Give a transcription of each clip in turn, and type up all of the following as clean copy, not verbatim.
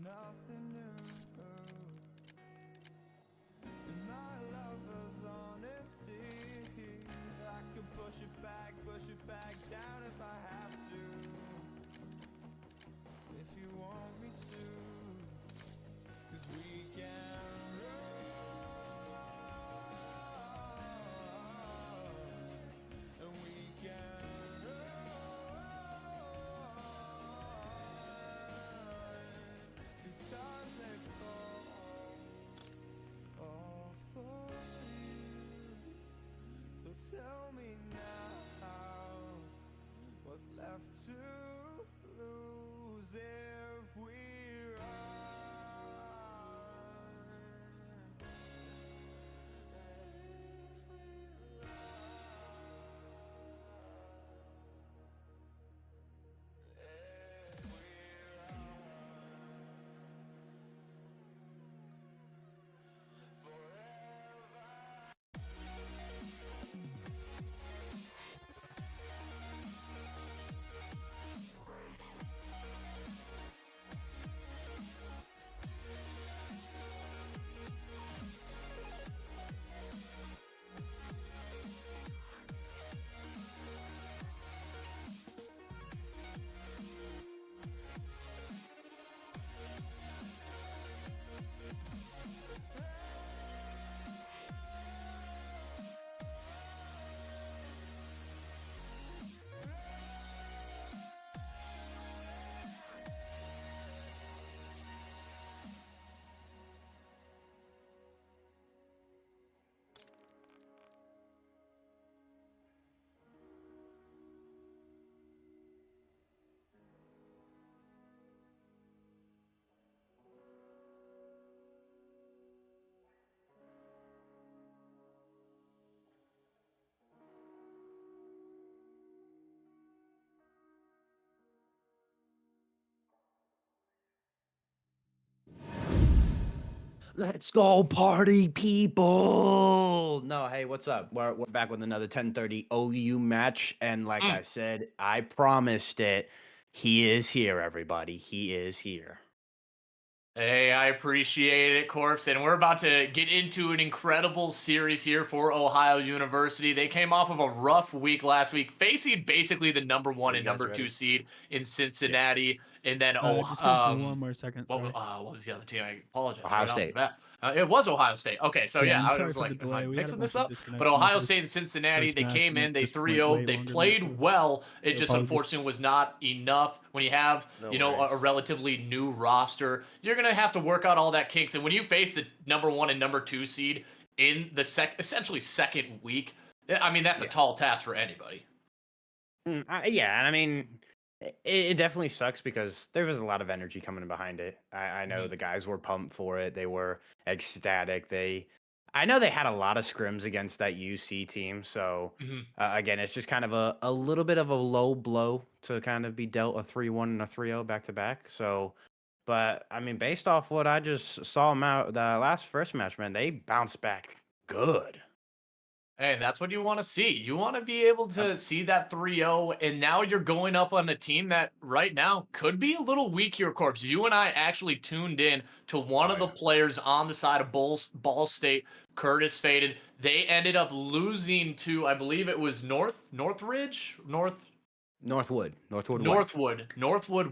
nothing new. And my lover's honesty, I can push it back down if I have to. If you want me to, 'cause we can run, and we can run. The stars they fall all for you. So tell me now, what's left to lose if we Let's go party people. No, hey, what's up? We're back with another 10:30 OU match. And like I said, I promised it. He is here, everybody. He is here. Hey, I appreciate it, Corpse. And we're about to get into an incredible series here for Ohio University. They came off of a rough week last week, facing basically the number one and number two seed in Cincinnati. And then, just give us one more second. Sorry. what was the other team? I apologize. Ohio right off the State. bat. It was Ohio State. Okay, so Yeah, yeah, and I sorry was for like, the am I delay. We had a mixing bunch this of up? But disconnections Ohio for this State and Cincinnati, first they match, came and in, it they just went 3-0, way they longer than it played should. well. It So just apologies. unfortunately was not enough. When you have, a relatively new roster, you're gonna have to work out all that kinks. And when you face the number one and number two seed in the essentially second week, I mean that's a tall task for anybody. Yeah, and I mean, it definitely sucks because there was a lot of energy coming behind it. I know the guys were pumped for it. They were ecstatic. I know they had a lot of scrims against that UC team. So again, it's just kind of a little bit of a low blow to kind of be dealt a 3-1 and a 3-0 back to back. So, but I mean, based off what I just saw them out the first match, man, they bounced back good. Hey, that's what you want to see. You want to be able to see that 3-0, and now you're going up on a team that right now could be a little weak here, Corpse. You and I actually tuned in to one of the players on the side of Ball State, Curtis Faded. They ended up losing to, I believe it was Northwood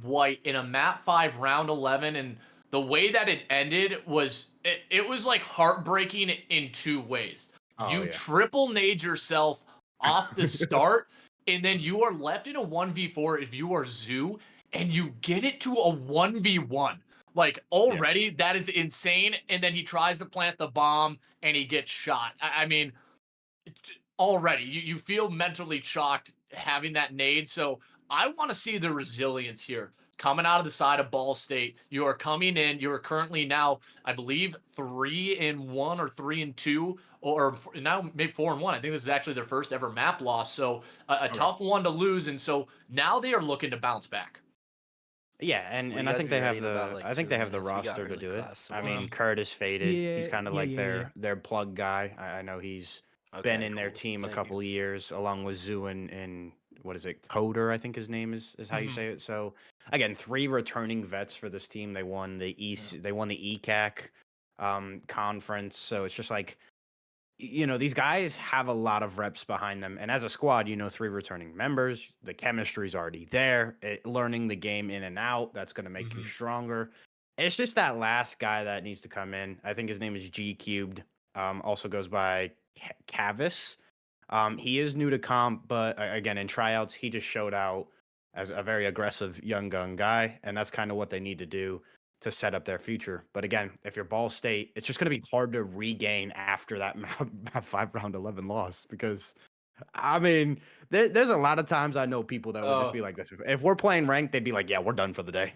White in a Map 5 round 11, and the way that it ended was it was like heartbreaking in two ways. You triple nade yourself off the start, and then you are left in a 1v4 if you are Zoo, and you get it to a 1v1. Like, already, that is insane. And then he tries to plant the bomb, and he gets shot. I mean, already, you feel mentally shocked having that nade. So I want to see the resilience here coming out of the side of Ball State. You are coming in. You are currently now, I believe, 3-1 or 3-2, or now maybe 4-1. I think this is actually their first ever map loss. So a tough one to lose. And so now they are looking to bounce back. Yeah, and I think they have the roster to do it. I mean, Curtis Faded. He's kind of like their plug guy. I know he's been in their team a couple years, along with Zoo and what is it, Coder? I think his name is how you say it. So again, 3 returning vets for this team. They won the they won the ECAC conference. So it's just like, these guys have a lot of reps behind them. And as a squad, 3 returning members, the chemistry's already there. Learning the game in and out, that's going to make you stronger. It's just that last guy that needs to come in. I think his name is G Cubed. Also goes by Cavis. He is new to comp, but again, in tryouts, he just showed out as a very aggressive young gun guy. And that's kind of what they need to do to set up their future. But again, if you're Ball State, it's just going to be hard to regain after that map 5 round 11 loss, because I mean, there's a lot of times I know people that would just be like this. If we're playing ranked, they'd be like, yeah, we're done for the day.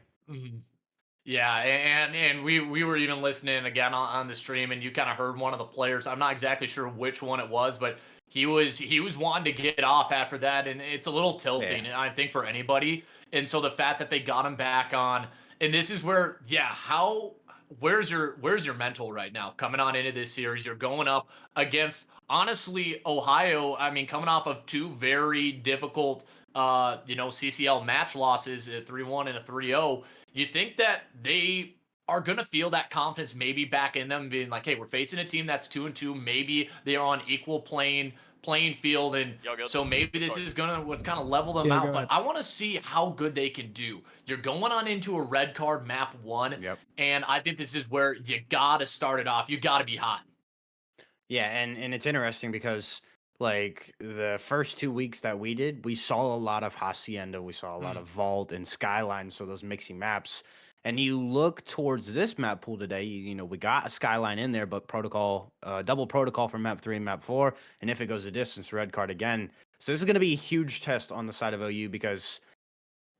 Yeah, and we were even listening again on the stream, and you kind of heard one of the players. I'm not exactly sure which one it was, but he was wanting to get off after that, and it's a little tilting, I think, for anybody. And so the fact that they got him back on, and this is where, where's your mental right now coming on into this series? You're going up against, honestly, Ohio. I mean, coming off of 2 very difficult, CCL match losses, a 3-1 and a 3-0. You think that they are going to feel that confidence maybe back in them, being like, hey, we're facing a team that's 2-2. Maybe they are on equal playing field, and so maybe this is what's kind of level them out. But I want to see how good they can do. You're going on into a red card map 1, and I think this is where you got to start it off. You got to be hot. Yeah, and it's interesting because, like, the first 2 weeks that we saw a lot of Hacienda, we saw a lot of Vault and Skyline, so those mixing maps. And you look towards this map pool today, we got a Skyline in there, but protocol, double protocol for map 3 and map 4. And if it goes a distance, red card again. So this is going to be a huge test on the side of OU, because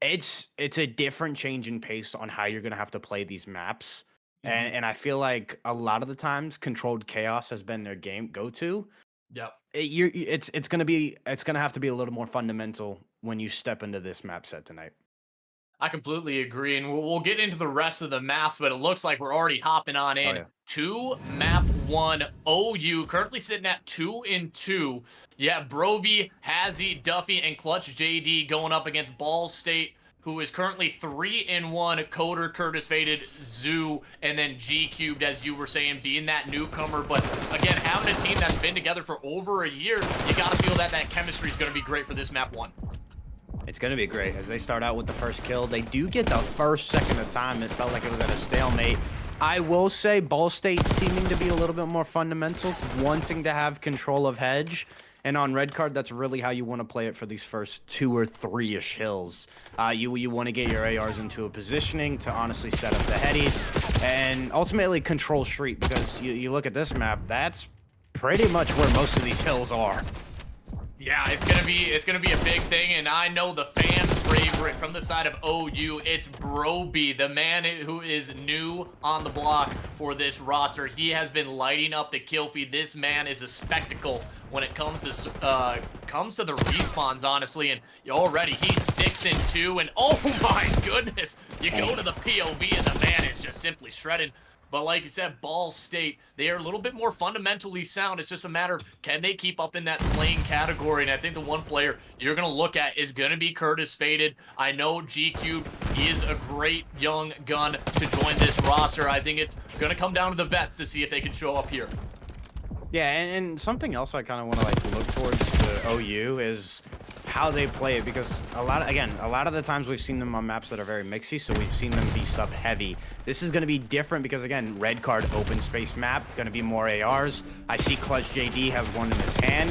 it's a different change in pace on how you're going to have to play these maps. And I feel like a lot of the times controlled chaos has been their game go-to. Yep. It's going to have to be a little more fundamental when you step into this map set tonight. I completely agree, and we'll get into the rest of the maps, but it looks like we're already hopping on in to map 1. OU currently sitting at 2-2. Yeah, Broby, Hazzy, Duffy, and Clutch JD going up against Ball State, who is currently 3-1. Coder, Curtis Faded, Zoo, and then G Cubed, as you were saying, being that newcomer. But again, having a team that's been together for over a year, you got to feel that chemistry is going to be great for this map 1. It's going to be great. As they start out with the first kill, they do get the first second of time. It felt like it was at a stalemate. I will say Ball State seeming to be a little bit more fundamental, wanting to have control of Hedge. And on red card, that's really how you want to play it for these first 2 or 3-ish hills. You want to get your ARs into a positioning to honestly set up the headies and ultimately control street, because you look at this map, that's pretty much where most of these hills are. Yeah, it's gonna be a big thing, and I know the fan favorite from the side of OU. It's Broby, the man who is new on the block for this roster. He has been lighting up the kill feed. This man is a spectacle when it comes to the respawns, honestly. And already he's 6-2, and oh my goodness, you go to the POV and the man is just simply shredding. But like you said, Ball State, they are a little bit more fundamentally sound. It's just a matter of, can they keep up in that slaying category? And I think the one player you're going to look at is going to be Curtis Faded. I know G Cube, he is a great young gun to join this roster. I think it's going to come down to the vets to see if they can show up here. Yeah, and something else I kind of want to look towards the OU is how they play it, because a lot of the times we've seen them on maps that are very mixy, so we've seen them be sub heavy. This is going to be different because, again, red card open space map, going to be more ARs. I see Clutch JD has one in his hand.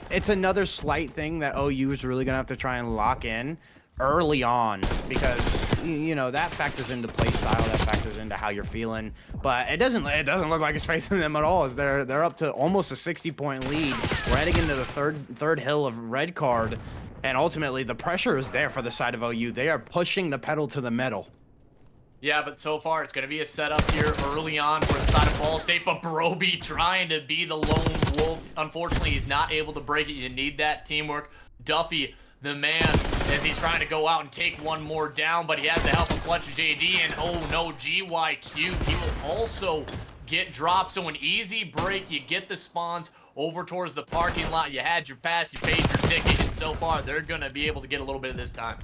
It's another slight thing that OU is really going to have to try and lock in early on, because that factors into play style, that factors into how you're feeling. But it doesn't look like it's facing them at all, as they're up to almost a 60-point lead. We're heading into the third hill of red card, and ultimately the pressure is there for the side of OU. They are pushing the pedal to the metal. Yeah, but so far it's going to be a setup here early on for the side of Ball State, but Broby trying to be the lone wolf. Unfortunately, he's not able to break it. You need that teamwork. Duffy, the man, as he's trying to go out and take one more down, but he has the help of Clutch JD, and oh no, GYQ, he will also get dropped. So an easy break, you get the spawns over towards the parking lot, you had your pass, you paid your ticket, and so far they're going to be able to get a little bit of this time.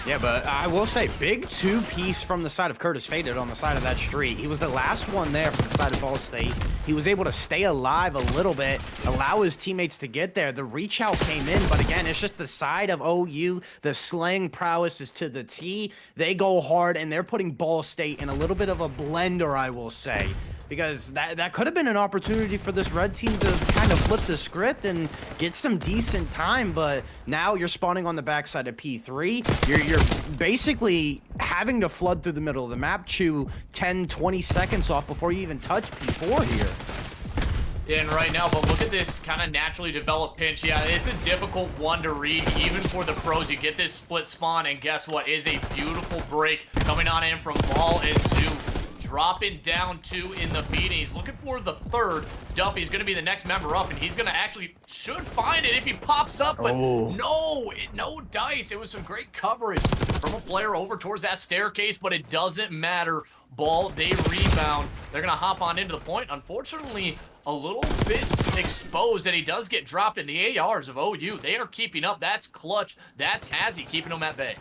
Yeah, but I will say, big two-piece from the side of Curtis Faded on the side of that street. He was the last one there for the side of Ball State. He was able to stay alive a little bit, allow his teammates to get there. The reach out came in, but again, it's just the side of OU. The slaying prowess is to the T. They go hard, and they're putting Ball State in a little bit of a blender, I will say. Because that could have been an opportunity for this red team to kind of flip the script and get some decent time, but now you're spawning on the backside of P3. You're basically having to flood through the middle of the map, chew 10, 20 seconds off before you even touch P4 here. And right now, but look at this kind of naturally developed pinch. Yeah, it's a difficult one to read, even for the pros. You get this split spawn, and guess what? Is a beautiful break coming on in from Ball and Zoo. Dropping down 2 in the feed, and he's looking for the third. Duffy's going to be the next member up, and he's going to actually should find it if he pops up, but no dice. It was some great coverage from a player over towards that staircase, but it doesn't matter. Ball, they rebound. They're going to hop on into the point. Unfortunately, a little bit exposed, and he does get dropped in the ARs of OU. They are keeping up. That's clutch. That's Hazzy keeping them at bay.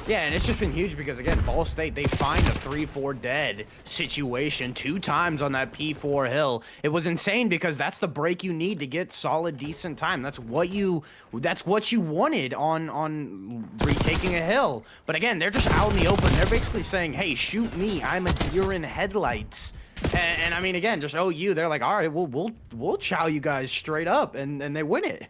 Yeah, and it's just been huge because, again, Ball State, they find a 3-4 dead situation 2 times on that P4 hill. It was insane because that's the break you need to get solid, decent time. That's what you wanted on retaking a hill. But again, they're just out in the open. They're basically saying, hey, shoot me. I'm a deer in headlights. And I mean, again, just OU, they're like, all right, we'll chow you guys straight up, and they win it.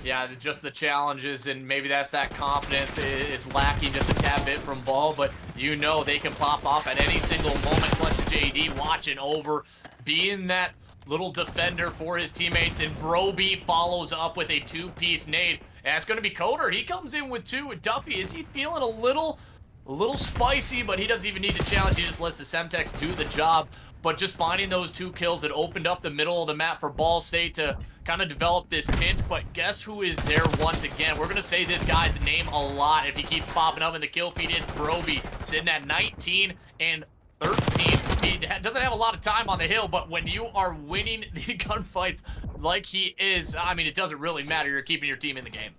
Yeah, just the challenges, and maybe that's that confidence is lacking just a tad bit from Ball, but you know they can pop off at any single moment. Clutch JD watching over, being that little defender for his teammates, and Broby follows up with a 2-piece nade. And it's going to be Coder. He comes in with 2 with Duffy. Is he feeling a little spicy, but he doesn't even need to challenge. He just lets the Semtex do the job. But just finding those 2 kills that opened up the middle of the map for Ball State to kind of develop this pinch. But guess who is there once again? We're going to say this guy's name a lot if he keeps popping up in the kill feed. It's Broby, sitting at 19 and 13. He doesn't have a lot of time on the hill, but when you are winning the gunfights like he is, I mean, it doesn't really matter. You're keeping your team in the game.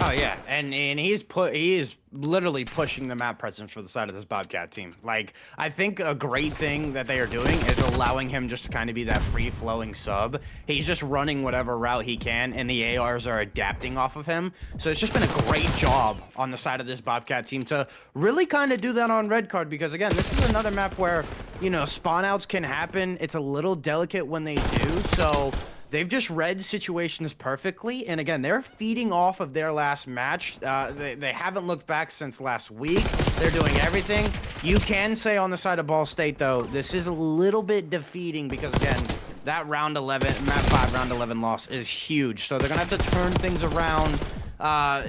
Oh yeah, and he is literally pushing the map presence for the side of this Bobcat team. Like, I think a great thing that they are doing is allowing him just to kind of be that free-flowing sub. He's just running whatever route he can, and the ARs are adapting off of him. So it's just been a great job on the side of this Bobcat team to really kind of do that on red card, because again, this is another map where, you know, spawn outs can happen. It's a little delicate when they do, so they've just read situations perfectly, and again, they're feeding off of their last match. They haven't looked back since last week. They're doing everything. You can say on the side of Ball State, though, this is a little bit defeating because, again, that round 11, map 5 round 11 loss is huge. So they're going to have to turn things around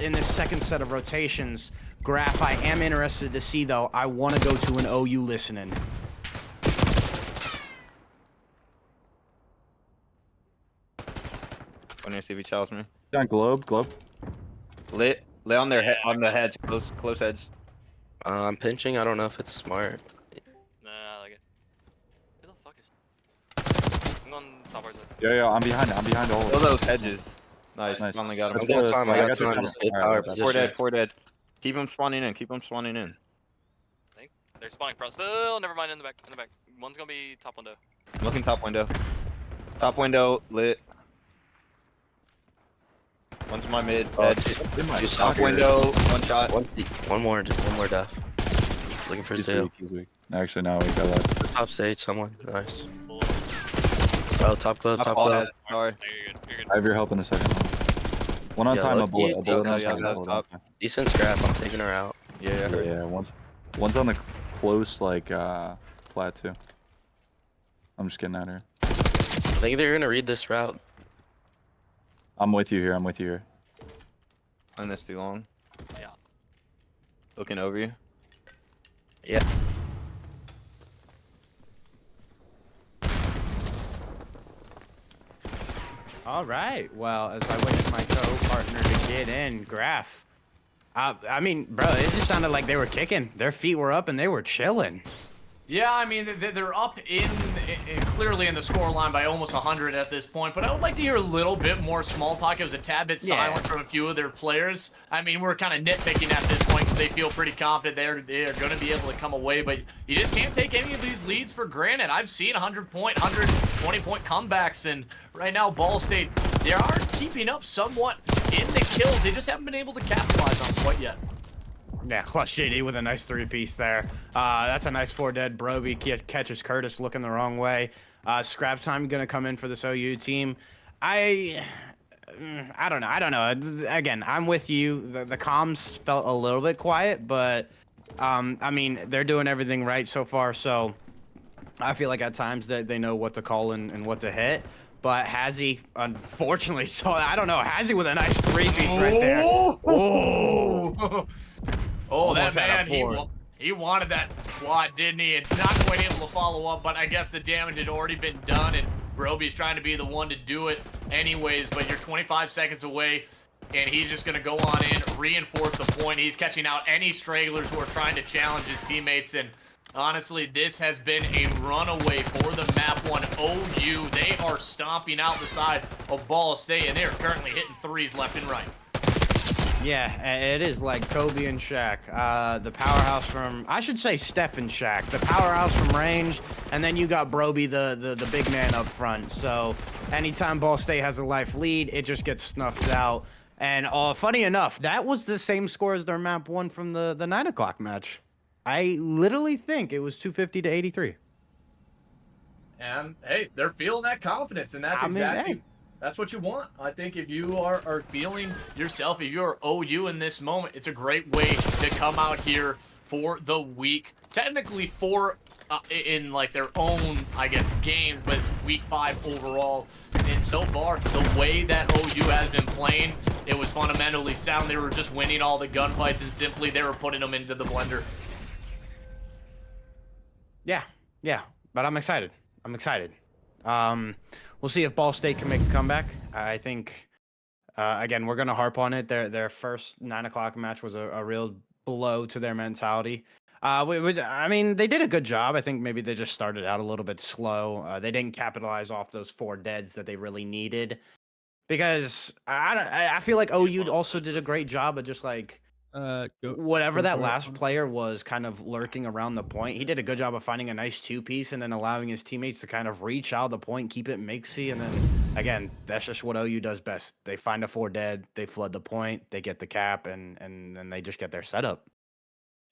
in this second set of rotations. Graph, I am interested to see, though. I want to go to an OU listening. When you see if he chows me. Down globe. Lay on their head, on the heads, close edge. I'm pinching. I don't know if it's smart. Nah, I like it. Who the fuck is? I'm on top right side. Yeah, I'm behind all of Kill them. those edges. Nice. Finally got him. I got time. I got time. Just hit power position. 4 dead. Keep him spawning in. They're spawning front. Still, never mind. In the back. One's gonna be top window. Looking top window. Top window lit. One's my mid. Dead. Just Top window. One shot. One more def. Looking for He's sale. weak, he's weak. Actually, no, we got that. Top stage, someone. Nice. Oh, top glove, top glove. Sorry. You're good. I have your help in a second. One on Yeah, time, a look, bullet yeah, on the yeah, side. yeah, Hold top. on. Decent scrap. I'm taking her out. Yeah. Yeah, one's on the close, like, plat too. I'm just getting at her. I think they're gonna read this route. I'm with you here. On this too long. Yeah. Looking over you. Yeah. All right. Well, as I wait for my co-partner to get in, Graph. I mean, bro, it just sounded like they were kicking. Their feet were up and they were chilling. Yeah, I mean, they're up clearly in the score line by almost 100 at this point, but I would like to hear a little bit more small talk. It was a tad bit silent from a few of their players. I mean, we're kind of nitpicking at this point because they feel pretty confident they're going to be able to come away, but you just can't take any of these leads for granted. I've seen 100-point, 120-point comebacks, and right now, Ball State, they are keeping up somewhat in the kills. They just haven't been able to capitalize on quite yet. Yeah, Clutch JD with a nice 3-piece there. That's a nice 4 dead. Broby catches Curtis looking the wrong way. Scrap time going to come in for this OU team. I don't know. Again, I'm with you. The comms felt a little bit quiet, but I mean, they're doing everything right so far. So I feel like at times that they know what to call and what to hit. But Hazzy, unfortunately, so I don't know. Hazzy with a nice 3-piece right there. Oh, that man, he wanted that quad, didn't he? And not quite able to follow up, but I guess the damage had already been done, and Broby's trying to be the one to do it anyways, but you're 25 seconds away, and he's just going to go on in, reinforce the point. He's catching out any stragglers who are trying to challenge his teammates, and honestly, this has been a runaway for the map 1 OU. They are stomping out the side of Ball State, and they're currently hitting 3s left and right. Yeah, it is like Kobe and Shaq. The powerhouse from, I should say Steph and Shaq. The powerhouse from range, and then you got Broby, the big man up front. So anytime Ball State has a life lead, it just gets snuffed out. And funny enough, that was the same score as their map 1 from the 9 o'clock match. I literally think it was 250 to 83. And hey, they're feeling that confidence, and that's exactly that's what you want. I think if you are feeling yourself, if you're OU in this moment, it's a great way to come out here for the week. Technically for in like their own, I guess, games, but it's week 5 overall. And so far, the way that OU has been playing, it was fundamentally sound. They were just winning all the gunfights, and simply they were putting them into the blender. Yeah, but I'm excited. We'll see if Ball State can make a comeback. I think, again, we're going to harp on it. Their first 9 o'clock match was a real blow to their mentality. I mean, they did a good job. I think maybe they just started out a little bit slow. They didn't capitalize off those 4 deads that they really needed. Because I feel like OU also did a great job of just like, whatever that last player was kind of lurking around the point, he did a good job of finding a nice 2-piece and then allowing his teammates to kind of reach out the point, keep it mixy, and then again, that's just what OU does best. They find a 4 dead, they flood the point, they get the cap, and then they just get their setup.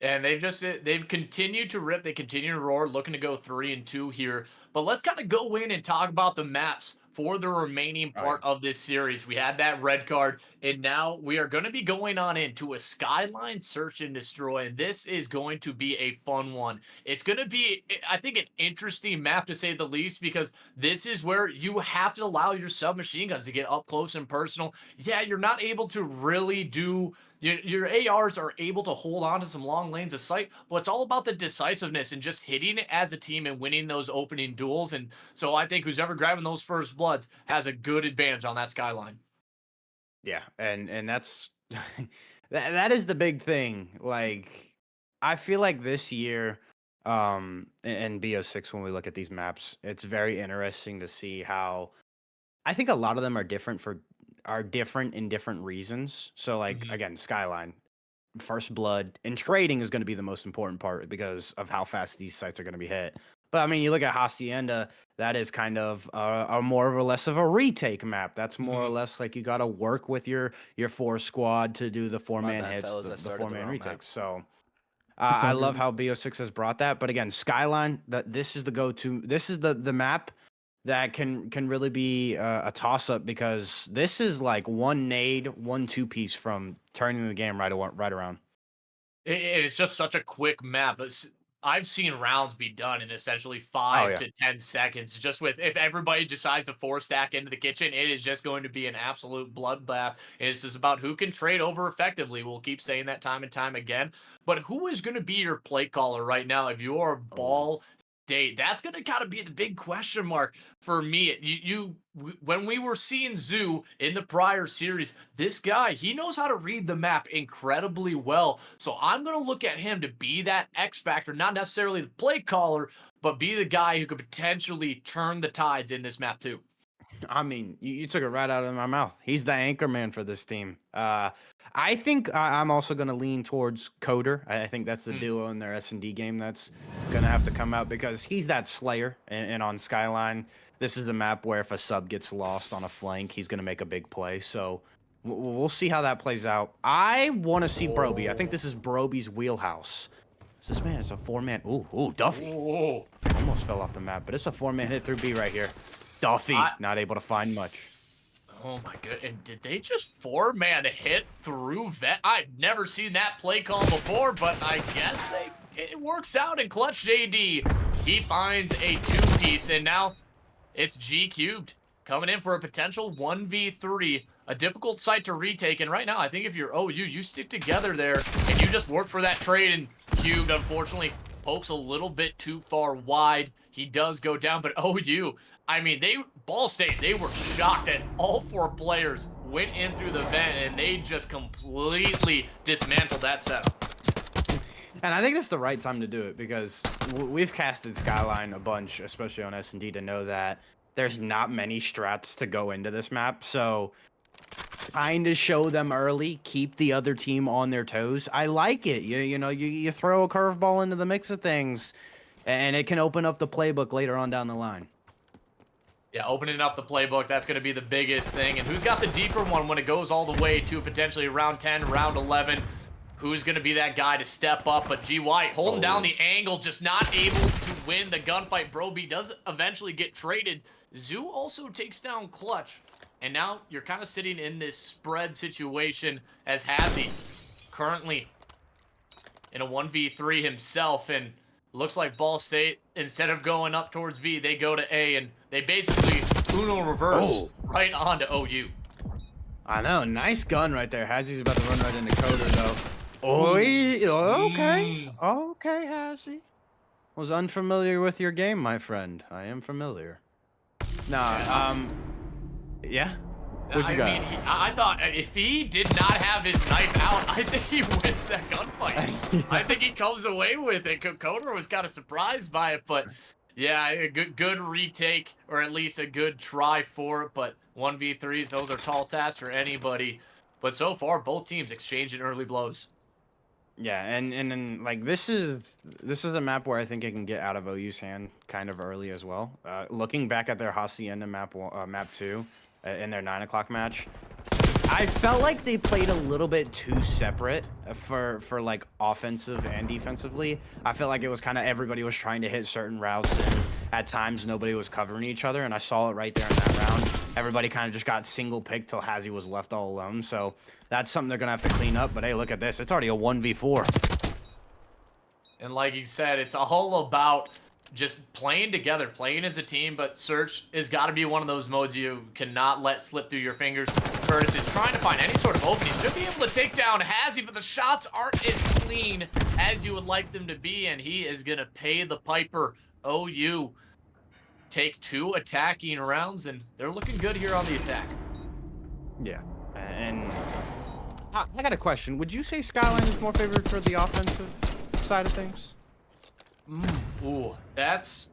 And they've continued to rip, they continue to roar, looking to go 3-2 here. But let's kind of go in and talk about the maps for the remaining part of this series. We had that red card, and now we are going to be going on into a Skyline Search and Destroy, and this is going to be a fun one. It's going to be, I think, an interesting map to say the least, because this is where you have to allow your submachine guns to get up close and personal. Yeah, you're not able to really do, your ARs are able to hold on to some long lanes of sight, but it's all about the decisiveness and just hitting it as a team and winning those opening duels. And so I think who's ever grabbing those first bloods has a good advantage on that Skyline. Yeah, and that's that is the big thing. Like, I feel like this year, in BO6, when we look at these maps, it's very interesting to see how I think a lot of them are different in different reasons. So like again, Skyline, first blood, and trading is going to be the most important part because of how fast these sites are going to be hit. But I mean, you look at Hacienda, that is kind of a more or less of a retake map. That's more or less like you got to work with your 4 squad to do the 4-man hits, the 4-man retakes. So I love how BO6 has brought that. But again, Skyline, this is the go-to. This is the map that can really be a toss-up, because this is like 1 nade, 1 2-piece from turning the game right around. It's just such a quick map. I've seen rounds be done in essentially 5 to 10 seconds. Just with, if everybody decides to 4-stack into the kitchen, it is just going to be an absolute bloodbath. And it's just about who can trade over effectively. We'll keep saying that time and time again. But who is going to be your play caller right now if you are Ball State. That's going to kind of be the big question mark for me. When we were seeing Zoo in the prior series, this guy, he knows how to read the map incredibly well. So I'm going to look at him to be that X factor, not necessarily the play caller, but be the guy who could potentially turn the tides in this map too. I mean, you took it right out of my mouth. He's the anchor man for this team. I think I'm also going to lean towards Coder. I think that's the duo in their S&D game that's going to have to come out because he's that slayer. And on Skyline, this is the map where if a sub gets lost on a flank, he's going to make a big play. So we'll see how that plays out. I want to see Broby. I think this is Broby's wheelhouse. This man is a 4-man. Ooh, Duffy. Ooh. Almost fell off the map, but it's a 4-man hit through B right here. Duffy, not able to find much. Oh my god, and did they just 4-man hit through vet? I've never seen that play call before, but I guess it works out in Clutch JD. He finds a 2-piece, and now it's G cubed coming in for a potential 1v3. A difficult site to retake, and right now, I think if you're OU, you stick together there, and you just work for that trade, and cubed, unfortunately, pokes a little bit too far wide. He does go down, but OU, I mean, Ball State, they were shocked that all 4 players went in through the vent, and they just completely dismantled that setup. And I think that's the right time to do it because we've casted Skyline a bunch, especially on S&D, to know that there's not many strats to go into this map. So kind of show them early, keep the other team on their toes. I like it. You throw a curveball into the mix of things, and it can open up the playbook later on down the line. Yeah, opening up the playbook, that's going to be the biggest thing. And who's got the deeper one when it goes all the way to potentially round 10, round 11? Who's going to be that guy to step up? But G White holding down the angle, just not able to win the gunfight. Broby does eventually get traded. Zoo also takes down Clutch. And now you're kind of sitting in this spread situation as Hazzy currently in a 1v3 himself. And looks like Ball State, instead of going up towards B, they go to A, and they basically Uno reverse right onto OU. I know. Nice gun right there. Hazzy's about to run right into Coder, though. Okay. Okay, Hazzy. Was unfamiliar with your game, my friend. I am familiar. Nah, yeah? What you got? I mean, I thought if he did not have his knife out, I think he wins that gunfight. I think he comes away with it. Coder was kind of surprised by it, but yeah, a good retake, or at least a good try for it. But 1v3s, those are tall tasks for anybody. But so far, both teams exchanging early blows. Yeah, and like this is a map where I think it can get out of OU's hand kind of early as well. Looking back at their Hacienda map 2 in their 9 o'clock match, I felt like they played a little bit too separate for like offensive and defensively. I felt like it was kind of everybody was trying to hit certain routes, and at times nobody was covering each other, and I saw it right there in that round. Everybody kind of just got single picked till Hazzy was left all alone. So that's something they're gonna have to clean up. But hey, look at this. It's already a 1v4. And like you said, it's all about just playing together, playing as a team, but Search has got to be one of those modes you cannot let slip through your fingers. Curtis is trying to find any sort of opening. Should be able to take down Hazzy, but the shots aren't as clean as you would like them to be, and he is going to pay the piper. OU take 2 attacking rounds, and they're looking good here on the attack. Yeah, and I got a question. Would you say Skyline is more favored for the offensive side of things? Ooh, that's,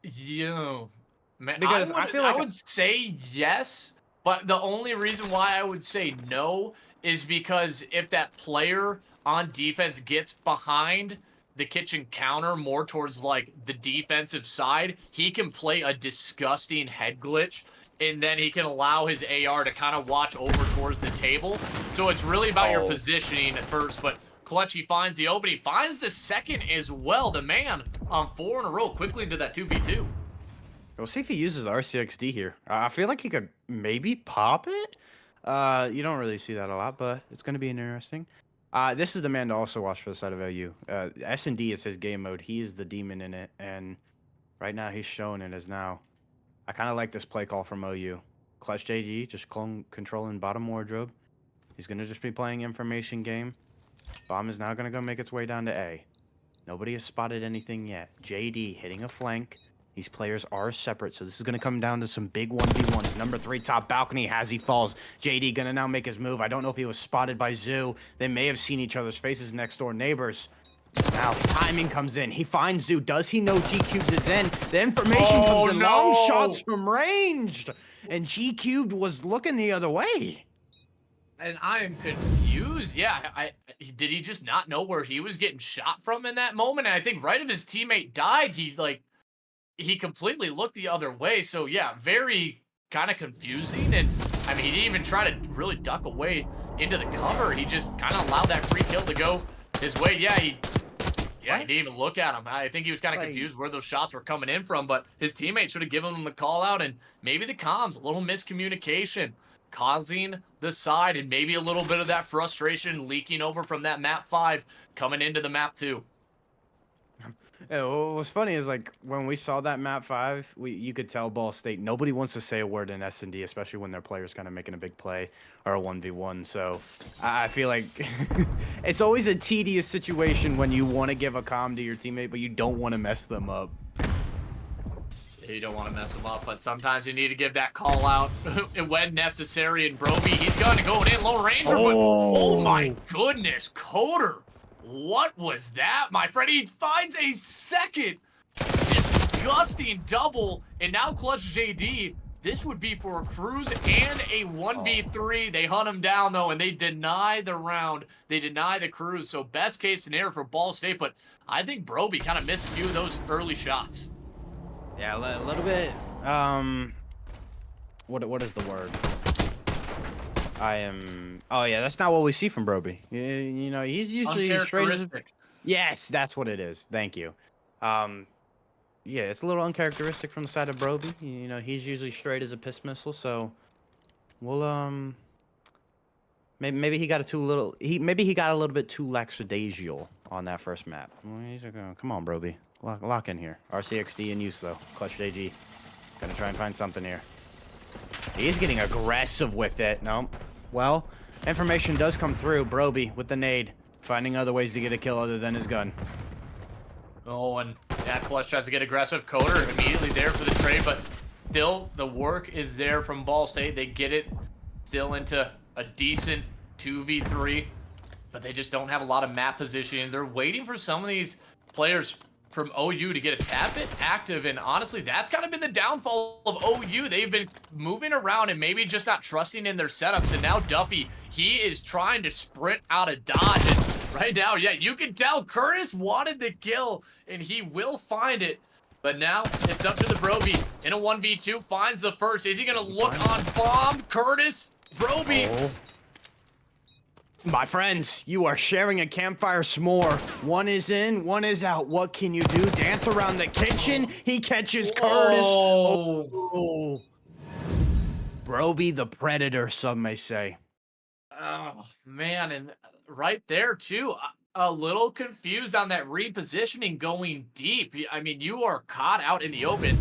man, because I feel like I would say yes, but the only reason why I would say no is because if that player on defense gets behind the kitchen counter more towards like the defensive side, he can play a disgusting head glitch, and then he can allow his AR to kind of watch over towards the table. So it's really about your positioning at first, but Clutch, he finds the opening, finds the second as well. The man on 4 in a row quickly into that 2v2. We'll see if he uses the RCXD here. I feel like he could maybe pop it. You don't really see that a lot, but it's going to be interesting. This is the man to also watch for the side of OU. S&D is his game mode. He is the demon in it, and right now he's showing it as now. I kind of like this play call from OU. Clutch JG just controlling bottom wardrobe. He's going to just be playing information game. Bomb is now going to go make its way down to A. Nobody has spotted anything yet. JD hitting a flank. These players are separate, so this is going to come down to some big 1v1s. Number 3, top balcony, as he falls. JD going to now make his move. I don't know if he was spotted by Zoo. They may have seen each other's faces, next door neighbors. Now, timing comes in. He finds Zoo. Does he know G-Cubed is in? The information comes in. Long shots from ranged. And G-Cubed was looking the other way. And I am confused. Yeah, did he just not know where he was getting shot from in that moment? And I think right as his teammate died, he completely looked the other way. So yeah, very kind of confusing. And I mean, he didn't even try to really duck away into the cover. He just kind of allowed that free kill to go his way. Yeah, he didn't even look at him. I think he was kind of confused where those shots were coming in from, but his teammate should have given him the call out, and maybe the comms, a little miscommunication causing the side, and maybe a little bit of that frustration leaking over from that map 5 coming into the map 2. Yeah, what was funny is, like, when we saw that map 5, you could tell Ball State, nobody wants to say a word in S&D, especially when their player's kind of making a big play or a 1v1. So I feel like it's always a tedious situation when you want to give a comm to your teammate, but you don't want to mess them up. You don't want to mess them up, but sometimes you need to give that call out when necessary. And Broby, he's going to go in low ranger, but oh my goodness, Coder. What was that, my friend? He finds a second disgusting double, and now Clutch JD. This would be for a Cruz and a 1v3. They hunt him down, though, and they deny the round. They deny the Cruz, so best case scenario for Ball State, but I think Broby kind of missed a few of those early shots. Yeah, a little bit, what is the word? Oh yeah, that's not what we see from Broby. You know, he's usually straight as... Yes, that's what it is. Thank you. Yeah, it's a little uncharacteristic from the side of Broby. You know, he's usually straight as a piss missile, so we'll, maybe he got a little bit too lackadaisical on that first map. Well, he's like, oh, come on, Broby. Lock in here. RCXD in use, though. Clutch AG. Gonna try and find something here. He's getting aggressive with it. No. Well, information does come through. Broby with the nade. Finding other ways to get a kill other than his gun. Oh, and that Clutch tries to get aggressive. Coder immediately there for the trade, but still the work is there from Ball State. They get it still into a decent 2v3, but they just don't have a lot of map positioning. They're waiting for some of these players from OU to get a tap it active, and honestly, that's kind of been the downfall of OU. They've been moving around and maybe just not trusting in their setups, and now Duffy, he is trying to sprint out of dodge, and right now, yeah, you can tell Curtis wanted the kill, and he will find it, but now it's up to the Broby in a 1v2, finds the first. Is he gonna look on bomb? Curtis, Broby. Oh. My friends, you are sharing a campfire s'more. One is in, one is out. What can you do? Dance around the kitchen? He catches Curtis. Oh. Broby the Predator, some may say. Oh, man, and right there, too, a little confused on that repositioning going deep. I mean, you are caught out in the open.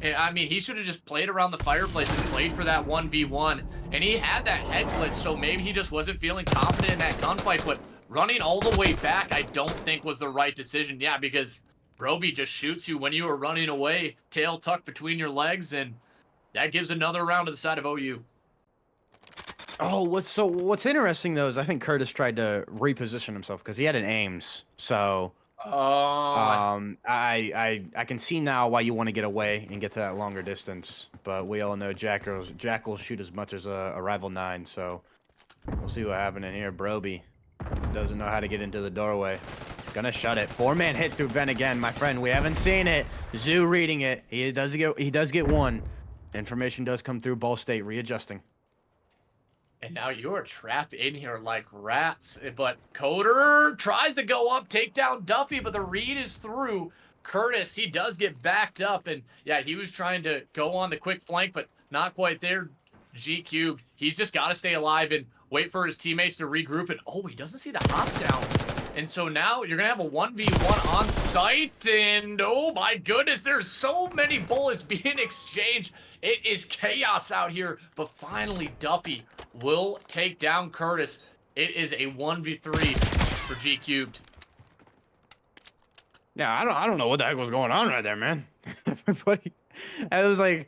I mean, he should have just played around the fireplace and played for that 1v1. And he had that head glitch, so maybe he just wasn't feeling confident in that gunfight. But running all the way back, I don't think was the right decision. Yeah, because Broby just shoots you when you are running away, tail tucked between your legs, and that gives another round to the side of OU. Oh, what's interesting, though, is I think Curtis tried to reposition himself because he had an aims. So... I can see now why you want to get away and get to that longer distance, but we all know Jackals shoot as much as a rival 9, so we'll see what happens in here. Broby doesn't know how to get into the doorway. Gonna shut it. 4-man hit through vent again, my friend. We haven't seen it. Zoo reading it. He does get one. Information does come through. Ball State readjusting. And now you're trapped in here like rats. But Coder tries to go up, take down Duffy, but the read is through. Curtis, he does get backed up. And yeah, he was trying to go on the quick flank, but not quite there. G-Cubed, he's just got to stay alive and wait for his teammates to regroup. And oh, he doesn't see the hop down. And so now you're going to have a 1v1 on site. And oh my goodness, there's so many bullets being exchanged. It is chaos out here. But finally, Duffy will take down Curtis. It is a 1v3 for G-Cubed. Yeah, I don't know what the heck was going on right there, man. Everybody, it was like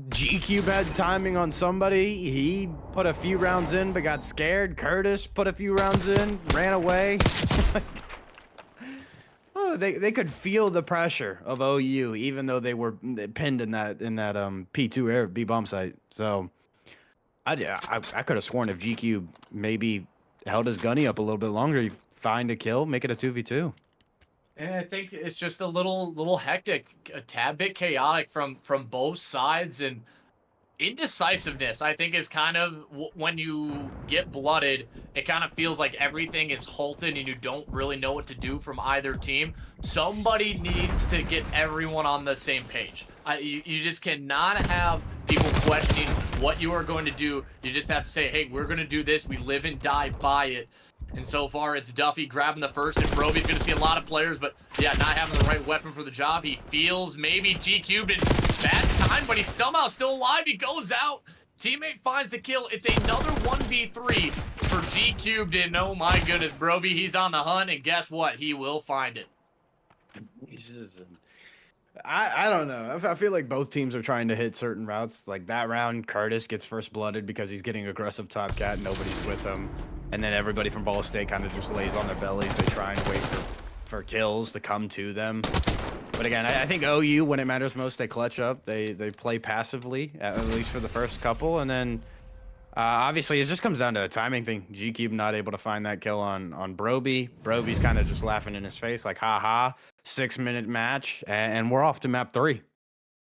G Cube had timing on somebody. He put a few rounds in, but got scared. Curtis put a few rounds in, ran away. Oh, they could feel the pressure of OU, even though they were pinned in that P2 air B bomb site. So I could have sworn if GQ maybe held his gunny up a little bit longer, he'd find a kill, make it a 2v2. And I think it's just a little hectic, a tad bit chaotic from both sides, and indecisiveness, I think, is kind of when you get blooded, it kind of feels like everything is halted and you don't really know what to do from either team. Somebody needs to get everyone on the same page. You just cannot have people questioning what you are going to do. You just have to say, hey, we're going to do this. We live and die by it. And so far, it's Duffy grabbing the first, and Broby's going to see a lot of players, but yeah, not having the right weapon for the job. He feels maybe G-Cubed in bad time, but he's somehow still alive. He goes out. Teammate finds the kill. It's another 1v3 for G-Cubed, and oh my goodness, Broby, he's on the hunt, and guess what? He will find it. I don't know. I feel like both teams are trying to hit certain routes. Like that round, Curtis gets first blooded because he's getting aggressive top cat. Nobody's with him. And then everybody from Ball State kind of just lays on their bellies. They try and wait for kills to come to them. But again, I think OU, when it matters most, they clutch up. They play passively, at least for the first couple. And then obviously it just comes down to a timing thing. G-Cube not able to find that kill on Broby. Broby's kind of just laughing in his face like, ha-ha, 6-minute match. And we're off to map 3.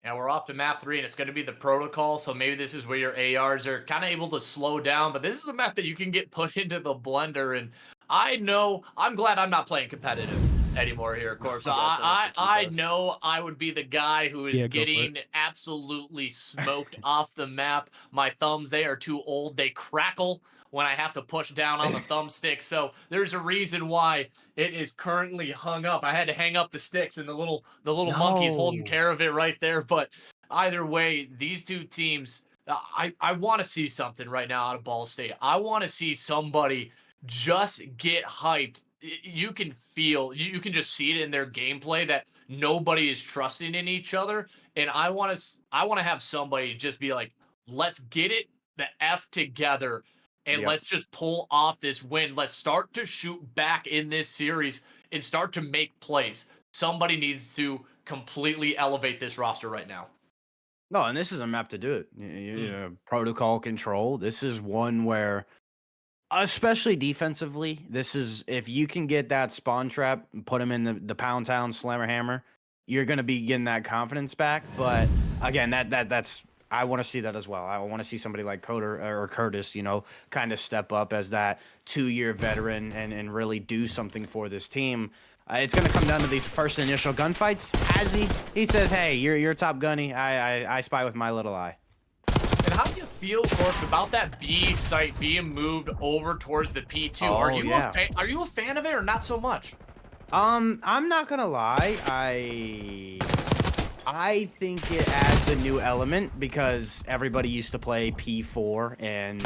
And we're off to map 3, and it's going to be the protocol, so maybe this is where your ARs are kind of able to slow down, but this is a map that you can get put into the blender, and I know, I'm glad I'm not playing competitive anymore here, of course. I know I would be the guy who is getting absolutely smoked off the map. My thumbs, they are too old. They crackle when I have to push down on the thumbstick, so there's a reason why it is currently hung up. I had to hang up the sticks, and the little monkey's holding care of it right there. But either way, these two teams, I want to see something right now out of Ball State. I want to see somebody just get hyped. You can feel, you can just see it in their gameplay that nobody is trusting in each other. And I want to have somebody just be like, let's get it the F together. And let's just pull off this win. Let's start to shoot back in this series and start to make plays. Somebody needs to completely elevate this roster right now. No, and this is a map to do it. You know, protocol control. This is one where, especially defensively, this is, if you can get that spawn trap and put him in the Pound Town Slammer Hammer, you're going to be getting that confidence back. But again, that's I want to see that as well. I want to see somebody like Coder or Curtis, you know, kind of step up as that 2-year veteran and really do something for this team. It's going to come down to these first initial gunfights. He says, hey, you're top gunny. I spy with my little eye. And how do you feel, of course, about that B site being moved over towards the P2? Oh, are you a fan of it or not so much? I'm not gonna lie. I think it adds a new element because everybody used to play P4 and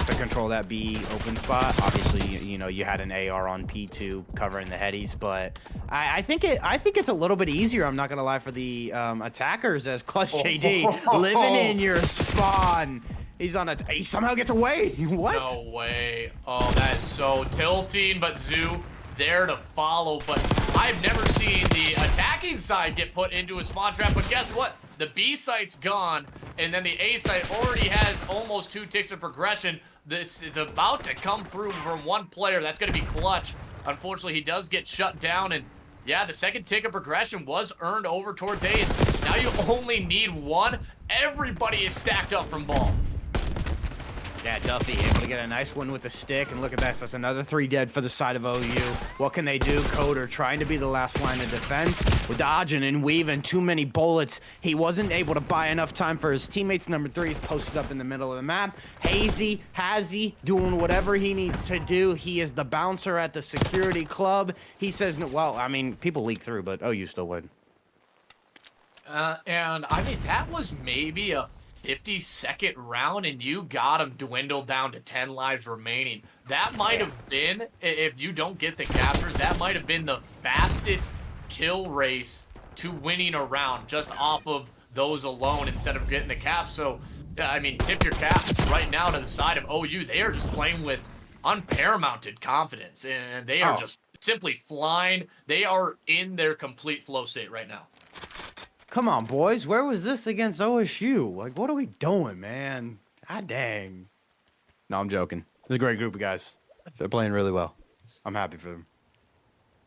to control that B open spot. Obviously, you know, you had an AR on P2 covering the headies, but I think it's a little bit easier. I'm not gonna lie for the attackers as Clutch JD living in your spawn. He somehow gets away. What? No way. Oh, that is so tilting, but Zoo there to follow, but I've never seen the attacking side get put into a spawn trap. But guess what? The B site's gone, and then the A site already has almost 2 ticks of progression. This is about to come through from one player. That's going to be Clutch. Unfortunately, he does get shut down, and yeah, the second tick of progression was earned over towards A, and now you only need 1. Everybody is stacked up from ball. Yeah, Duffy able to get a nice one with the stick, and look at this. That's another 3 dead for the side of OU. What can they do? Coder trying to be the last line of defense, with dodging and weaving too many bullets. He wasn't able to buy enough time for his teammates. Number 3 is posted up in the middle of the map. Hazy doing whatever he needs to do. He is the bouncer at the security club. He says, no, well, I mean, people leak through, but OU still win. And I mean, that was maybe a 52nd round, and you got him dwindled down to 10 lives remaining. That might have been, if you don't get the captures, that might have been the fastest kill race to winning a round just off of those alone instead of getting the cap. So, yeah, I mean, tip your cap right now to the side of OU. They are just playing with unparamounted confidence, and they are just simply flying. They are in their complete flow state right now. Come on, boys. Where was this against OSU? Like, what are we doing, man? God dang. No, I'm joking. It's a great group of guys. They're playing really well. I'm happy for them.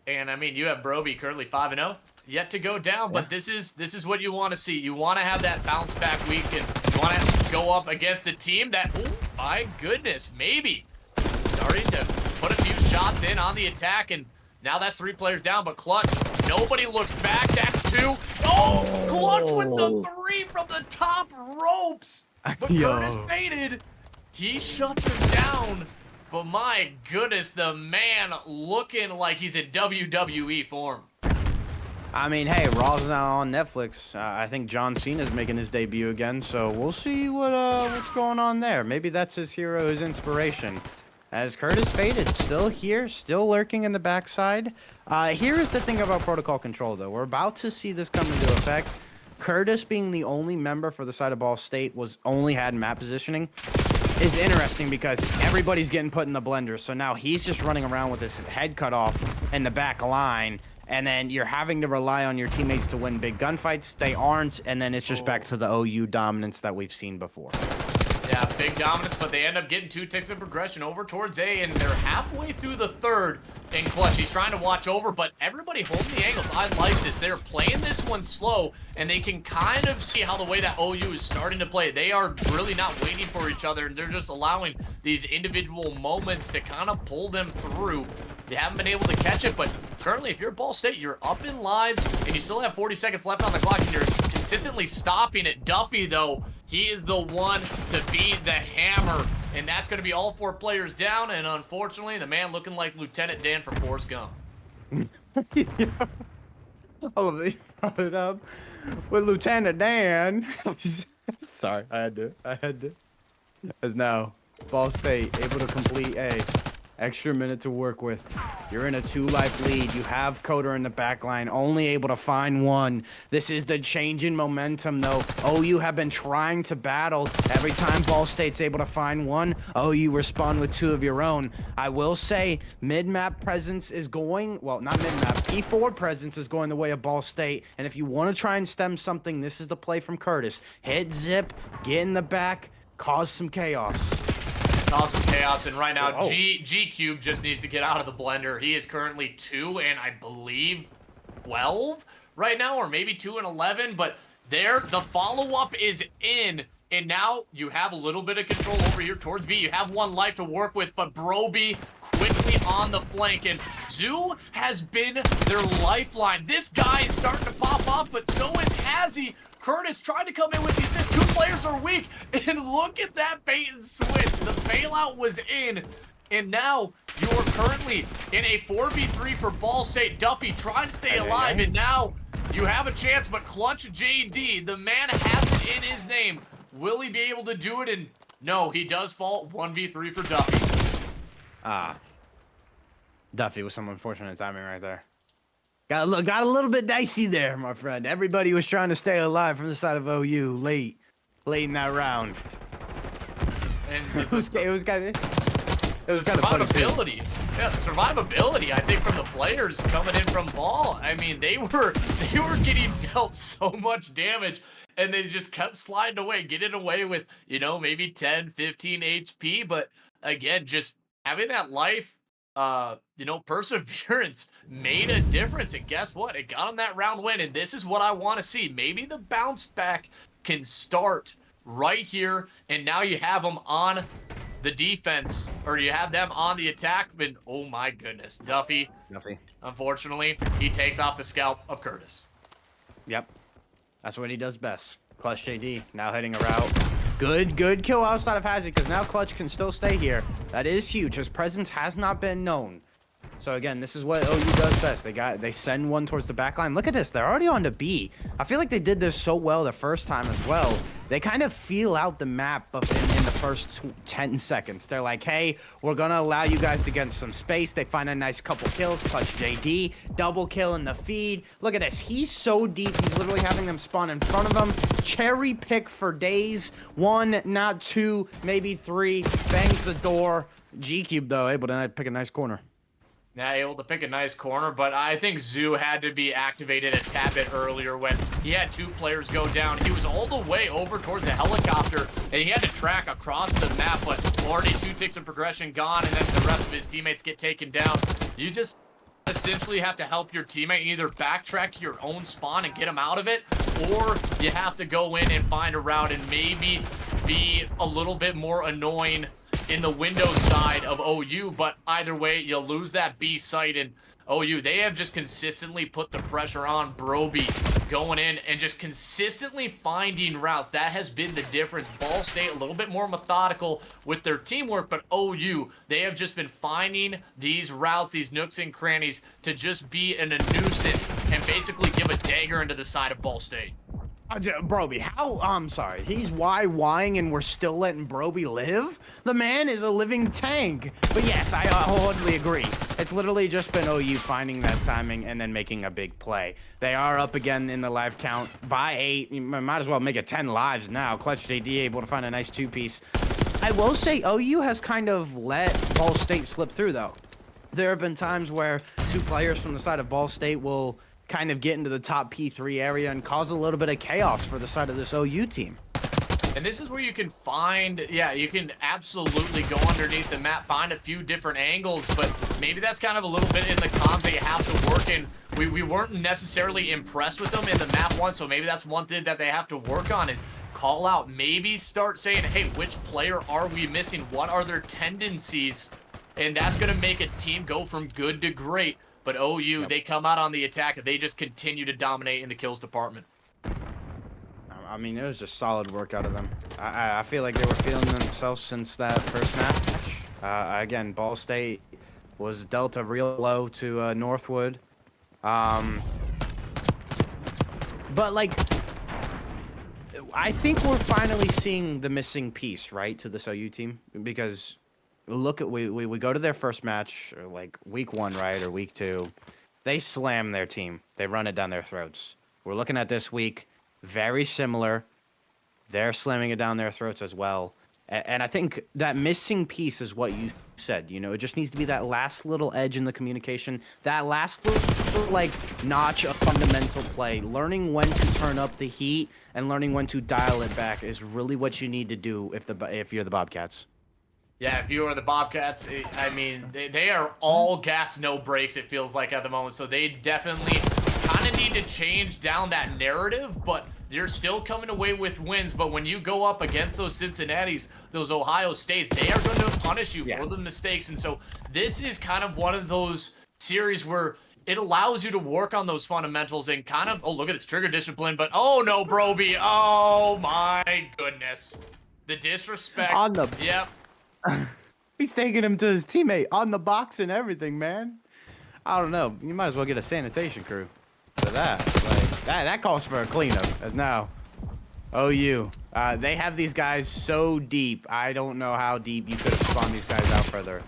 And I mean, you have Broby currently 5-0, yet to go down, but this is what you want to see. You want to have that bounce back week, and you want to go up against a team that, oh my goodness, maybe starting to put a few shots in on the attack, and now that's 3 players down, but Clutch, nobody looks back. That's 2. Oh, Clutch with the 3 from the top ropes, but Curtis faded. He shuts him down. But my goodness, the man looking like he's in WWE form. I mean, hey, Raw's now on Netflix. I think John Cena's making his debut again, so we'll see what's going on there. Maybe that's his hero, his inspiration. As Curtis faded, still here, still lurking in the backside. Here is the thing about protocol control, though. We're about to see this come into effect. Curtis, being the only member for the side of Ball State, only had map positioning. Is interesting because everybody's getting put in the blender. So now he's just running around with his head cut off in the back line. And then you're having to rely on your teammates to win big gunfights. They aren't. And then it's just back to the OU dominance that we've seen before. Yeah, big dominance, but they end up getting 2 ticks of progression over towards A, and they're halfway through the 3rd. And Clutch, he's trying to watch over, but everybody holding the angles. I like this. They're playing this one slow, and they can kind of see how the way that OU is starting to play. They are really not waiting for each other, and they're just allowing these individual moments to kind of pull them through. They haven't been able to catch it, but currently, if you're Ball State, you're up in lives, and you still have 40 seconds left on the clock, and you're consistently stopping it. Duffy, though, he is the one to be the hammer, and that's going to be all 4 players down, and unfortunately, the man looking like Lieutenant Dan from Forrest Gump. Oh, they brought it up with Lieutenant Dan. Sorry, I had to. As now, Ball State able to complete A. Extra minute to work with. You're in a 2-life lead. You have Coder in the back line, only able to find 1. This is the change in momentum, though. OU have been trying to battle. Every time Ball State's able to find 1, OU respond with 2 of your own. I will say, mid-map presence is going, well, not mid-map, P4 presence is going the way of Ball State. And if you want to try and stem something, this is the play from Curtis. Hit zip, get in the back, cause some chaos. Cause some chaos, and right now, G Cube just needs to get out of the blender. He is currently 2 and I believe 12 right now, or maybe 2 and 11, but there, the follow-up is in, and now you have a little bit of control over here towards B. You have 1 life to work with, but Broby quickly on the flank, and Zoo has been their lifeline. This guy is starting to pop off, but so is Hazzy. Curtis trying to come in with the assist. 2 players are weak, and look at that bait and switch. The bailout was in, and now you are currently in a 4v3 for Ball State. Duffy trying to stay alive, and now you have a chance, but Clutch JD, the man has it in his name. Will he be able to do it? And no, he does fall 1v3 for Duffy. Duffy with some unfortunate timing right there. Got a little bit dicey there, my friend. Everybody was trying to stay alive from the side of OU late in that round. And it was kind of survivability. Yeah, the survivability, I think, from the players coming in from Ball. I mean, they were getting dealt so much damage, and they just kept sliding away, getting away with, you know, maybe 10, 15 HP. But again, just having that life, you know, perseverance made a difference. And guess what? It got them that round win. And this is what I want to see. Maybe the bounce back can start right here. And now you have them on the defense, or you have them on the attack. And oh my goodness, Duffy, unfortunately, he takes off the scalp of Curtis. Yep. That's what he does best. Clutch JD now hitting a route. Good kill outside of Hazzy, because now Clutch can still stay here. That is huge. His presence has not been known So again, this is what OU does best. They send one towards the back line. Look at this. They're already on to B. I feel like they did this so well the first time as well. They kind of feel out the map in the first 10 seconds. They're like, hey, we're going to allow you guys to get some space. They find a nice couple kills. Clutch JD, double kill in the feed. Look at this. He's so deep. He's literally having them spawn in front of him. Cherry pick for days. 1, not 2, maybe 3. Bangs the door. G-Cube, though, able to pick a nice corner. Yeah, able to pick a nice corner, but I think Zoo had to be activated a tad bit earlier when he had 2 players go down. He was all the way over towards the helicopter, and he had to track across the map, but already 2 ticks of progression gone, and then the rest of his teammates get taken down. You just essentially have to help your teammate either backtrack to your own spawn and get him out of it, or you have to go in and find a route and maybe be a little bit more annoying in the Windows side of OU, but either way, you'll lose that B site. And OU, they have just consistently put the pressure on Broby going in and just consistently finding routes. That has been the difference. Ball State a little bit more methodical with their teamwork, but OU, they have just been finding these routes, these nooks and crannies to just be in a nuisance and basically give a dagger into the side of Ball State. Broby, how? I'm sorry. He's YYing and we're still letting Broby live? The man is a living tank. But yes, I wholeheartedly agree. It's literally just been OU finding that timing and then making a big play. They are up again in the live count by 8. You might as well make it 10 lives now. Clutch JD able to find a nice 2-piece. I will say OU has kind of let Ball State slip through, though. There have been times where 2 players from the side of Ball State will kind of get into the top P3 area and cause a little bit of chaos for the side of this OU team. And this is where you can find, yeah, you can absolutely go underneath the map, find a few different angles, but maybe that's kind of a little bit in the comms that you have to work in. We weren't necessarily impressed with them in the map 1, so maybe that's one thing that they have to work on is call out, maybe start saying, hey, which player are we missing? What are their tendencies? And that's going to make a team go from good to great. But OU, they come out on the attack, and they just continue to dominate in the kills department. I mean, it was just solid work out of them. I feel like they were feeling themselves since that first match. Again, Ball State was dealt a real blow to Northwood. But, like, I think we're finally seeing the missing piece, right, to this OU team. Because look at, we go to their first match, or like week 1, right, or week 2. They slam their team. They run it down their throats. We're looking at this week, very similar. They're slamming it down their throats as well. And I think that missing piece is what you said. You know, it just needs to be that last little edge in the communication, that last little like notch of fundamental play. Learning when to turn up the heat and learning when to dial it back is really what you need to do if you're the Bobcats. Yeah, if you are the Bobcats, I mean, they are all gas, no brakes, it feels like at the moment. So they definitely kind of need to change down that narrative, but they're still coming away with wins. But when you go up against those Cincinnatis, those Ohio States, they are going to punish you for the mistakes. And so this is kind of one of those series where it allows you to work on those fundamentals and kind of, oh, look at this trigger discipline, but oh no, Broby, oh my goodness. The disrespect. On the... Yep. He's taking him to his teammate on the box and everything, man. I don't know. You might as well get a sanitation crew for that. Like that calls for a cleanup. As now, OU, they have these guys so deep. I don't know how deep you could have spawned these guys out further.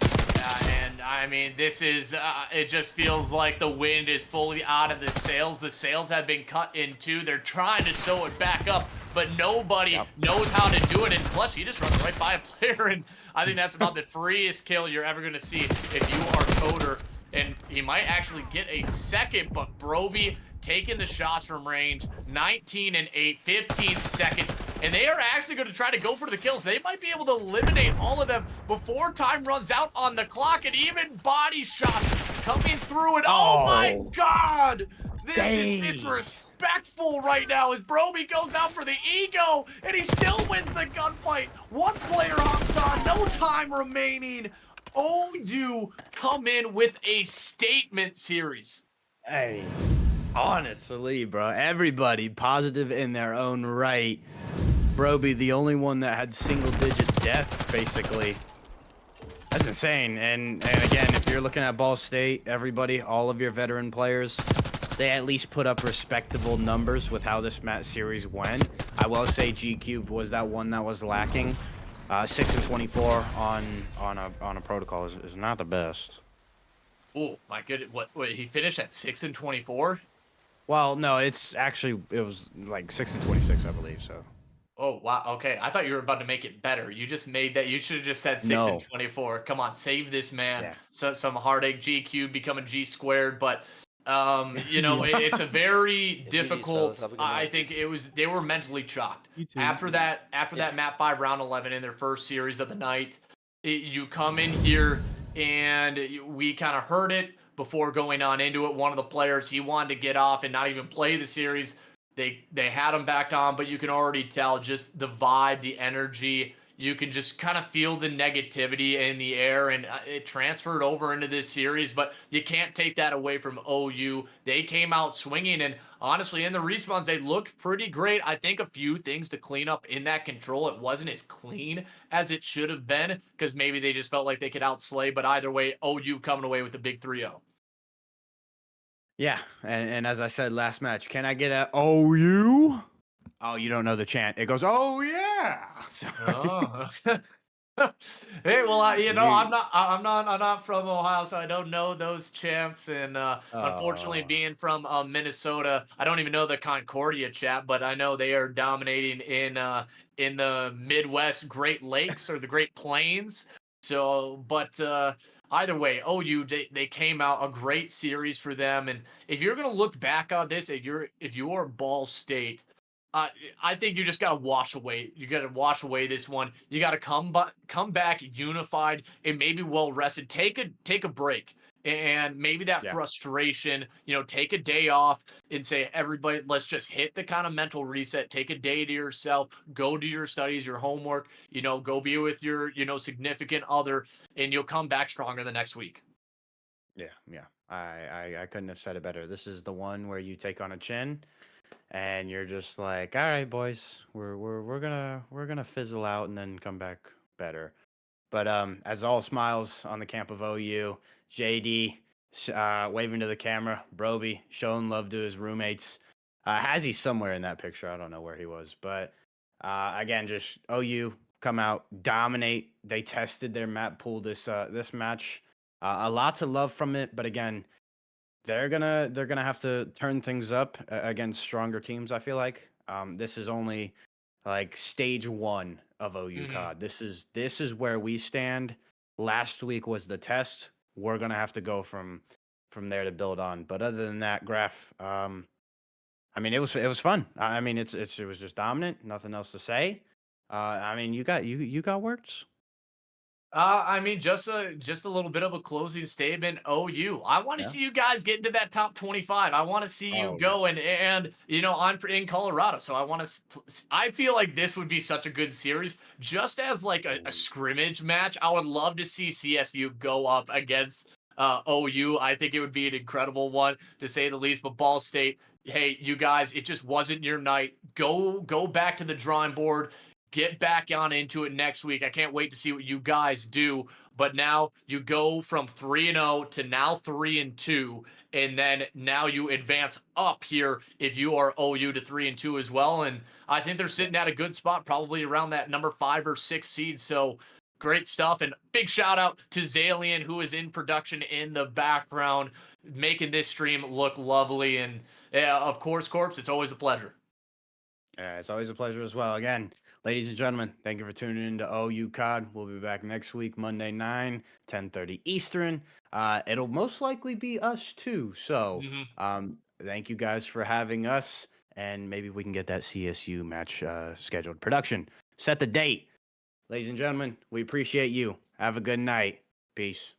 Yeah, and I mean, this is, it just feels like the wind is fully out of the sails. The sails have been cut in two. They're trying to sew it back up, but nobody knows how to do it. And plus, he just runs right by a player, and I think that's about the freest kill you're ever going to see if you are Coder. And he might actually get a second, but Broby taking the shots from range, 19 and 8, 15 seconds, and they are actually going to try to go for the kills. They might be able to eliminate all of them before time runs out on the clock, and even body shots coming through, and oh my god! This is disrespectful right now as Broby goes out for the ego, and he still wins the gunfight. One player hops on, no time remaining. OU come in with a statement series. Hey. Honestly, bro, everybody positive in their own right. Broby, the only one that had single-digit deaths, basically. That's insane. And again, if you're looking at Ball State, everybody, all of your veteran players, they at least put up respectable numbers with how this match series went. I will say G Cube was that one that was lacking. 6 and 24 on a protocol is not the best. Oh my goodness! Wait, he finished at 6 and 24. Well, no, it was like 6 and 26, I believe. So. Oh wow. Okay, I thought you were about to make it better. You just made that. You should have just said 6 and 24. Come on, save this man. Yeah. So some heartache. G cubed becoming G squared, but you know, it's a very difficult. I think they were mentally shocked after that map 5 round 11 in their first series of the night. You come in here and we kind of heard it before going on into it. One of the players, he wanted to get off and not even play the series. They had him back on, but you can already tell just the vibe, the energy. You can just kind of feel the negativity in the air, and it transferred over into this series. But you can't take that away from OU. They came out swinging, and honestly, in the respawns, they looked pretty great. I think a few things to clean up in that control. It wasn't as clean as it should have been because maybe they just felt like they could outslay. But either way, OU coming away with the big 3-0. Yeah, and as I said last match, can I get a OU? Oh, you don't know the chant. It goes, oh yeah. Oh. Hey, well, I'm not from Ohio, so I don't know those chants. And unfortunately, being from Minnesota, I don't even know the Concordia chant, but I know they are dominating in the Midwest Great Lakes or the Great Plains. So, but either way, OU they came out a great series for them. And if you're gonna look back on this, if you're Ball State. I think you just gotta wash away. You gotta wash away this one. You gotta come back unified and maybe well rested. Take a break and maybe that frustration. Take a day off and say everybody, let's just hit the kind of mental reset. Take a day to yourself. Go do your studies, your homework. Go be with your significant other, and you'll come back stronger the next week. Yeah. I couldn't have said it better. This is the one where you take on a chin. And you're just like, all right, boys, we're gonna fizzle out and then come back better. But as all smiles on the camp of OU, JD waving to the camera, Broby showing love to his roommates. Hazzy somewhere in that picture. I don't know where he was, but again, just OU come out, dominate. They tested their map pool this match. A lot to love from it, but again. They're gonna have to turn things up against stronger teams. I feel like this is only like stage 1 of OU COD. This is where we stand. Last week was the test. We're gonna have to go from there to build on. But other than that, Graph, I mean it was fun. I mean it was just dominant. Nothing else to say. I mean you got words. I mean, just a little bit of a closing statement. OU, I want to see you guys get into that top 25. I want to see you go and I'm in Colorado, so I feel like this would be such a good series, just as like a scrimmage match. I would love to see CSU go up against OU. I think it would be an incredible one to say the least. But Ball State, hey, you guys, it just wasn't your night. Go back to the drawing board. Get back on into it next week. I can't wait to see what you guys do. But now you go from 3-0 to now 3-2, and then now you advance up here if you are OU to 3-2 as well. And I think they're sitting at a good spot, probably around that number 5 or 6 seed. So great stuff. And big shout out to Zalian, who is in production in the background, making this stream look lovely. And of course, Corpse, it's always a pleasure. It's always a pleasure as well. Again, ladies and gentlemen, thank you for tuning in to OU COD. We'll be back next week, Monday 10:30 Eastern. It'll most likely be us too. So thank you guys for having us, and maybe we can get that CSU match scheduled. Production, set the date. Ladies and gentlemen, we appreciate you. Have a good night. Peace.